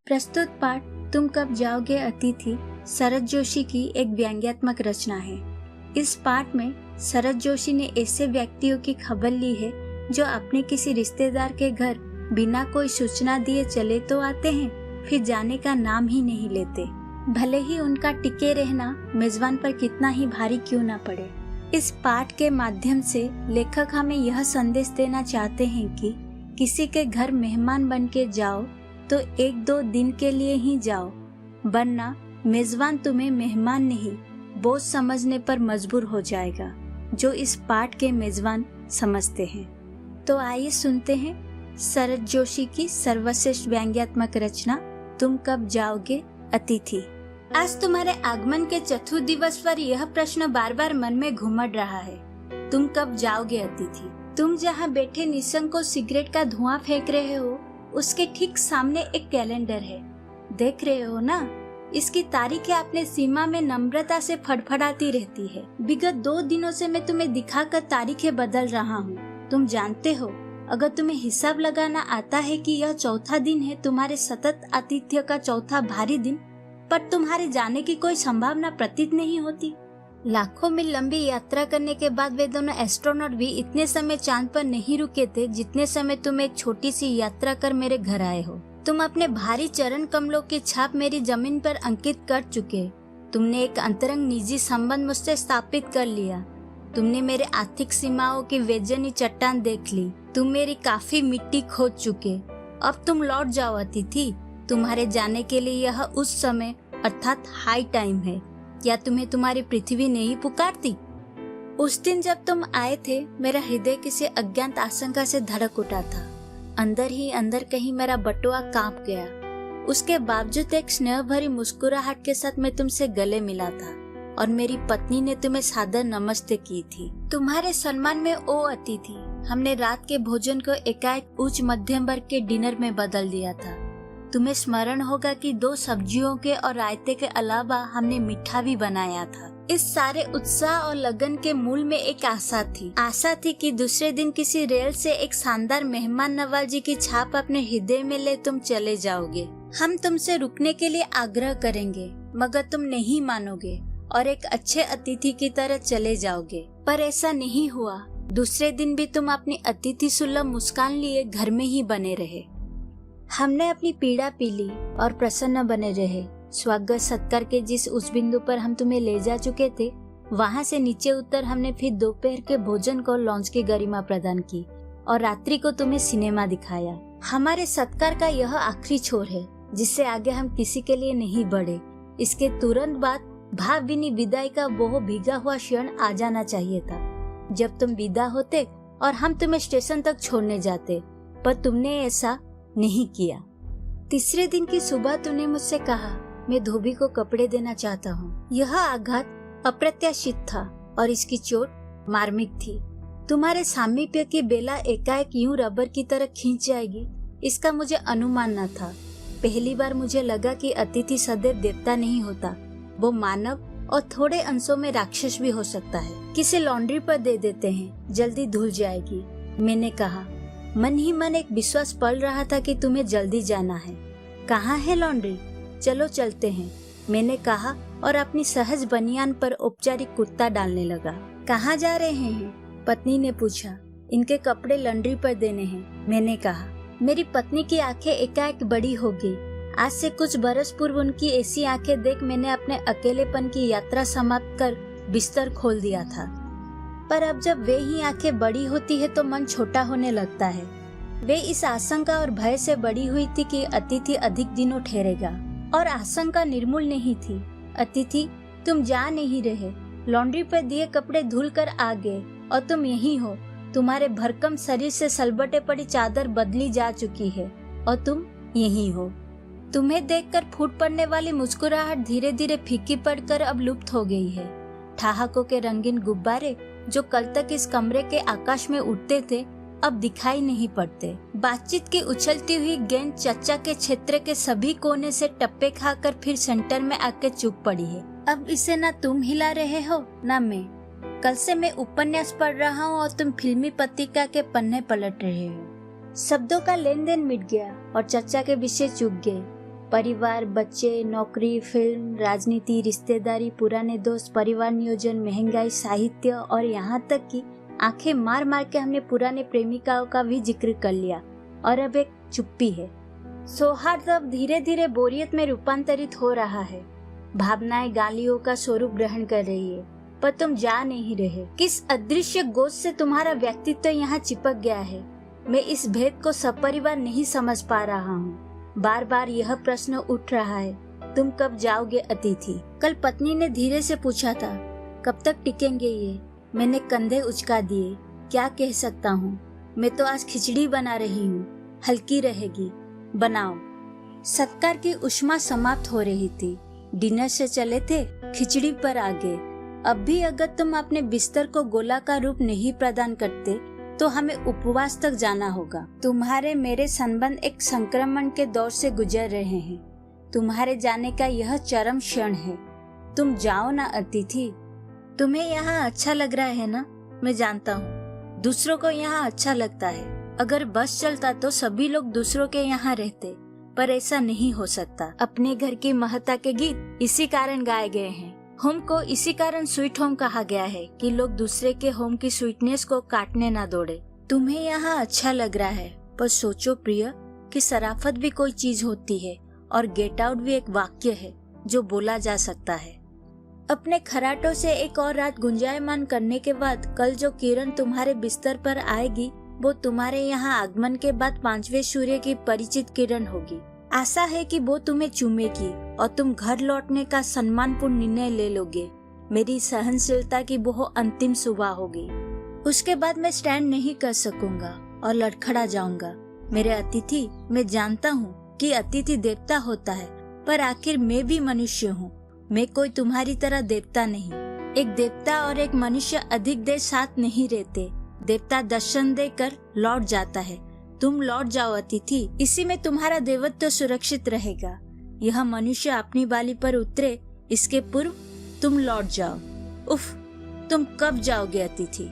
प्रस्तुत पाठ तुम कब जाओगे अतिथि शरद जोशी की एक व्यंग्यात्मक रचना है। इस पाठ में शरद जोशी ने ऐसे व्यक्तियों की खबर ली है जो अपने किसी रिश्तेदार के घर बिना कोई सूचना दिए चले तो आते हैं, फिर जाने का नाम ही नहीं लेते, भले ही उनका टिके रहना मेजबान पर कितना ही भारी क्यों न पड़े। इस पाठ के माध्यम से लेखक हमें यह संदेश देना चाहते हैं कि किसी के घर मेहमान बन के जाओ तो 1-2 दिन के लिए ही जाओ, वरना मेजबान तुम्हें मेहमान नहीं बोझ समझने पर मजबूर हो जाएगा, जो इस पाठ के मेजबान समझते हैं। तो आइए सुनते हैं शरद जोशी की सर्वश्रेष्ठ व्यंग्यात्मक रचना तुम कब जाओगे अतिथि। आज तुम्हारे आगमन के चतुर्थ दिवस पर यह प्रश्न बार बार मन में घुमड़ रहा है, तुम कब जाओगे अतिथि। तुम जहाँ बैठे निसंकोच सिगरेट का धुआं फेंक रहे हो, उसके ठीक सामने एक कैलेंडर है, देख रहे हो ना। इसकी तारीखें अपने सीमा में नम्रता से फड़फड़ाती रहती है। विगत 2 दिनों से मैं तुम्हें दिखाकर तारीखें बदल रहा हूँ। तुम जानते हो, अगर तुम्हें हिसाब लगाना आता है कि यह चौथा दिन है तुम्हारे सतत आतिथ्य का चौथा भारी दिन, पर तुम्हारे जाने की कोई संभावना प्रतीत नहीं होती। लाखों मील लंबी यात्रा करने के बाद वे दोनों एस्ट्रोनॉट भी इतने समय चांद पर नहीं रुके थे जितने समय तुम एक छोटी सी यात्रा कर मेरे घर आए हो। तुम अपने भारी चरण कमलों की छाप मेरी जमीन पर अंकित कर चुके। तुमने एक अंतरंग निजी संबंध मुझसे स्थापित कर लिया। तुमने मेरे आर्थिक सीमाओं की बेजानी चट्टान देख ली। तुम मेरी काफी मिट्टी खोद चुके। अब तुम लौट जाओ अतिथि। तुम्हारे जाने के लिए यह उस समय अर्थात हाई टाइम है, या तुम्हें तुम्हारी पृथ्वी नहीं पुकारती। उस दिन जब तुम आए थे, मेरा हृदय किसी अज्ञात आशंका से धड़क उठा था। अंदर ही अंदर कहीं मेरा बटुआ कांप गया। उसके बावजूद एक स्नेह भरी मुस्कुराहट के साथ मैं तुमसे गले मिला था और मेरी पत्नी ने तुम्हें सादर नमस्ते की थी। तुम्हारे सम्मान में ओ अतिथि, हमने रात के भोजन को एकाएक उच्च मध्यम वर्ग के डिनर में बदल दिया था। तुम्हें स्मरण होगा कि 2 सब्जियों के और रायते के अलावा हमने मीठा भी बनाया था। इस सारे उत्साह और लगन के मूल में एक आशा थी कि दूसरे दिन किसी रेल से एक शानदार मेहमान नवाजी की छाप अपने हृदय में ले तुम चले जाओगे। हम तुमसे रुकने के लिए आग्रह करेंगे, मगर तुम नहीं मानोगे और एक अच्छे अतिथि की तरह चले जाओगे। पर ऐसा नहीं हुआ। दूसरे दिन भी तुम अपनी अतिथि सुलभ मुस्कान लिए घर में ही बने रहे। हमने अपनी पीड़ा पी ली और प्रसन्न बने रहे। स्वागत सत्कार के जिस उस बिंदु पर हम तुम्हें ले जा चुके थे, वहाँ से नीचे उतर हमने फिर दोपहर के भोजन को लॉन्च की गरिमा प्रदान की और रात्रि को तुम्हें सिनेमा दिखाया। हमारे सत्कार का यह आखिरी छोर है, जिससे आगे हम किसी के लिए नहीं बढ़े। इसके तुरंत बाद भावभीनी विदाई का वो भीगा हुआ क्षण आ जाना चाहिए था, जब तुम विदा होते और हम तुम्हें स्टेशन तक छोड़ने जाते, पर तुमने ऐसा नहीं किया। तीसरे दिन की सुबह तूने मुझसे कहा, मैं धोबी को कपड़े देना चाहता हूँ। यह आघात अप्रत्याशित था और इसकी चोट मार्मिक थी। तुम्हारे सामीप्य की बेला एकाएक यूं रबर की तरह खींच जाएगी, इसका मुझे अनुमान न था। पहली बार मुझे लगा कि अतिथि सदैव देवता नहीं होता, वो मानव और थोड़े अंशों में राक्षस भी हो सकता है। किसी लॉन्ड्री पर दे देते हैं, जल्दी धुल जाएगी। मैंने कहा। मन ही मन एक विश्वास पल रहा था कि तुम्हें जल्दी जाना है। कहाँ है लॉन्ड्री? चलो चलते हैं, मैंने कहा और अपनी सहज बनियान पर औपचारिक कुर्ता डालने लगा। कहाँ जा रहे हैं? पत्नी ने पूछा। इनके कपड़े लॉन्ड्री पर देने हैं, मैंने कहा। मेरी पत्नी की आंखें एकाएक बड़ी हो गई। आज से कुछ बरस पूर्व उनकी ऐसी आंखें देख मैंने अपने अकेलेपन की यात्रा समाप्त कर बिस्तर खोल दिया था। पर अब जब वे ही आंखें बड़ी होती है तो मन छोटा होने लगता है। वे इस आशंका और भय से बड़ी हुई थी कि अतिथि अधिक दिनों ठहरेगा, और आशंका निर्मूल नहीं थी। अतिथि, तुम जा नहीं रहे। लॉन्ड्री पर दिए कपड़े धुल कर आ गए और तुम यही हो। तुम्हारे भरकम शरीर से सलबटे पड़ी चादर बदली जा चुकी है और तुम यही हो। तुम्हें देखकर फूट पड़ने वाली मुस्कुराहट धीरे धीरे फीकी पड़कर अब लुप्त हो गई है। ठहाकों के रंगीन गुब्बारे जो कल तक इस कमरे के आकाश में उड़ते थे, अब दिखाई नहीं पड़ते। बातचीत की उछलती हुई गेंद चर्चा के क्षेत्र के सभी कोने से टप्पे खाकर फिर सेंटर में आके चुप पड़ी है। अब इसे ना तुम हिला रहे हो ना मैं। कल से मैं उपन्यास पढ़ रहा हूँ और तुम फिल्मी पत्रिका के पन्ने पलट रहे हो। शब्दों का लेन देन मिट गया और चर्चा के विषय चुक गए। परिवार, बच्चे, नौकरी, फिल्म, राजनीति, रिश्तेदारी, पुराने दोस्त, परिवार नियोजन, महंगाई, साहित्य और यहाँ तक कि आंखें मार मार के हमने पुराने प्रेमिकाओं का भी जिक्र कर लिया और अब एक चुप्पी है। सौहार्द अब धीरे धीरे बोरियत में रूपांतरित हो रहा है। भावनाएं गालियों का स्वरूप ग्रहण कर रही है, पर तुम जा नहीं रहे। किस अदृश्य गोश्त से तुम्हारा व्यक्तित्व यहाँ चिपक गया है? मैं इस भेद को सपरिवार नहीं समझ पा रहा हूँ। बार बार यह प्रश्न उठ रहा है, तुम कब जाओगे अतिथि? कल पत्नी ने धीरे से पूछा था, कब तक टिकेंगे ये? मैंने कंधे उचका दिए। क्या कह सकता हूँ? मैं तो आज खिचड़ी बना रही हूँ, हल्की रहेगी, बनाओ। सत्कार की उष्मा समाप्त हो रही थी। डिनर से चले थे, खिचड़ी पर आ गए। अब भी अगर तुम अपने बिस्तर को गोलाकार रूप नहीं प्रदान करते तो हमें उपवास तक जाना होगा। तुम्हारे मेरे संबंध एक संक्रमण के दौर से गुजर रहे हैं। तुम्हारे जाने का यह चरम क्षण है। तुम जाओ ना अतिथि। तुम्हें यहाँ अच्छा लग रहा है ना? मैं जानता हूँ दूसरों को यहाँ अच्छा लगता है। अगर बस चलता तो सभी लोग दूसरों के यहाँ रहते, पर ऐसा नहीं हो सकता। अपने घर की महत्ता के गीत इसी कारण गाए गए हैं। होम को इसी कारण स्वीट होम कहा गया है कि लोग दूसरे के होम की स्वीटनेस को काटने ना दौड़े। तुम्हें यहाँ अच्छा लग रहा है, पर सोचो प्रिय कि शराफत भी कोई चीज होती है और गेट आउट भी एक वाक्य है जो बोला जा सकता है। अपने खराटों से एक और रात गुंजायमान करने के बाद कल जो किरण तुम्हारे बिस्तर पर आएगी वो तुम्हारे यहाँ आगमन के बाद 5वें सूर्य की परिचित किरण होगी। आशा है कि वो तुम्हें चूमेगी और तुम घर लौटने का सम्मानपूर्ण निर्णय ले लोगे। मेरी सहनशीलता की वो अंतिम सुबह होगी। उसके बाद मैं स्टैंड नहीं कर सकूंगा और लड़खड़ा जाऊंगा। मेरे अतिथि, मैं जानता हूँ कि अतिथि देवता होता है, पर आखिर मैं भी मनुष्य हूँ। मैं कोई तुम्हारी तरह देवता नहीं। एक देवता और एक मनुष्य अधिक देर साथ नहीं रहते। देवता दर्शन देकर लौट जाता है। तुम लौट जाओ अतिथि, इसी में तुम्हारा देवत्व सुरक्षित रहेगा। यह मनुष्य अपनी बाली पर उतरे इसके पूर्व तुम लौट जाओ। उफ, तुम कब जाओगे अतिथि?